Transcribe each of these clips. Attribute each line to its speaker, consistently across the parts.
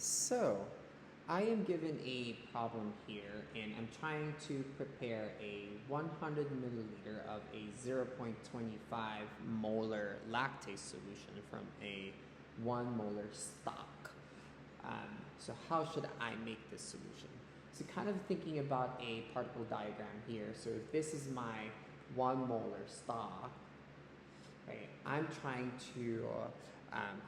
Speaker 1: So, I am given a problem here and I'm trying to prepare a 100 milliliter of a 0.25 molar lactase solution from a 1 molar stock. So how should I make this solution? So kind of thinking about a particle diagram here. So if this is my 1 molar stock, right, I'm trying to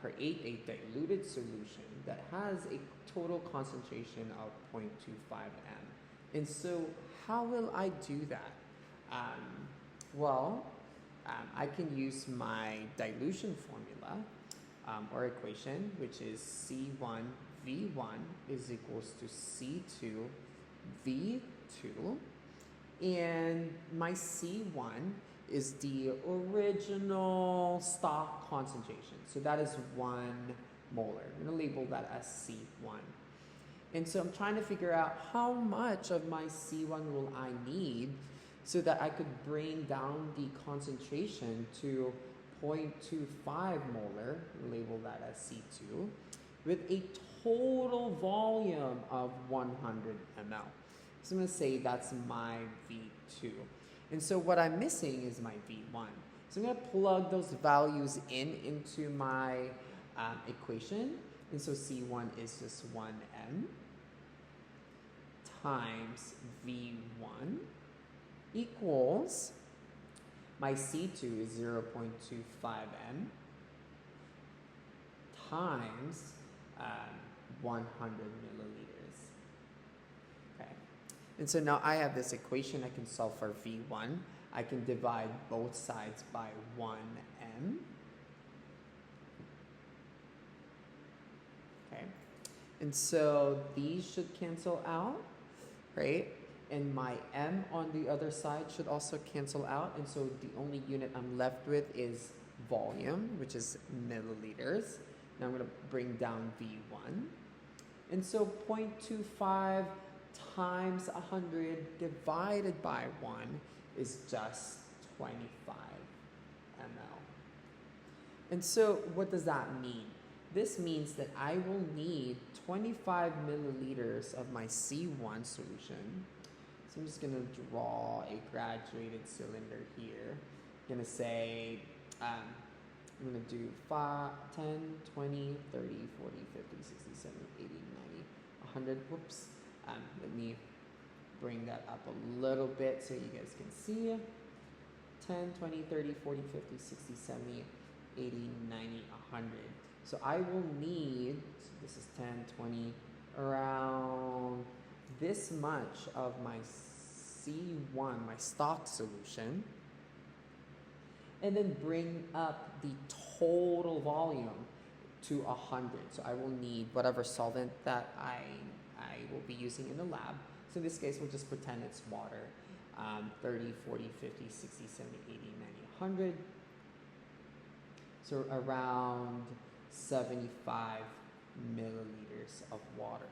Speaker 1: create a diluted solution that has a total concentration of 0.25 m. And so how will I do that? Well, I can use my dilution formula or equation, which is C1V1 is equals to C2V2. And my C1 is the original stock concentration. So that is 1 molar. I'm going to label that as C1. And so I'm trying to figure out how much of my C1 will I need so that I could bring down the concentration to 0.25 molar, label that as C2, with a total volume of 100 ml. So I'm going to say that's my V2. And so what I'm missing is my V1. So I'm going to plug those values into my equation. And so C1 is just 1m times V1 equals my C2 is 0.25m times 100 milliliters. Okay. And so now I have this equation. I can solve for V1. I can divide both sides by 1m. Okay. And so these should cancel out, right? And my m on the other side should also cancel out. And so the only unit I'm left with is volume, which is milliliters. Now I'm going to bring down V1. And so 0.25 times 100 divided by 1 is just 25 ml. And so what does that mean? This means that I will need 25 milliliters of my C1 solution. So I'm just going to draw a graduated cylinder here. I'm going to say, I'm going to do 5, 10, 20, 30, 40, 50, 60, 70, 80, 90, 100. Whoops. Let me bring that up a little bit so you guys can see. 10, 20, 30, 40, 50, 60, 70, 80, 90, 100. So I will need, so this is 10, 20, around this much of my C1, my stock solution, and then bring up the total volume to 100. So I will need whatever solvent that I will be using in the lab. So in this case, we'll just pretend it's water. 30, 40, 50, 60, 70, 80, 90, 100. So around 75 milliliters of water.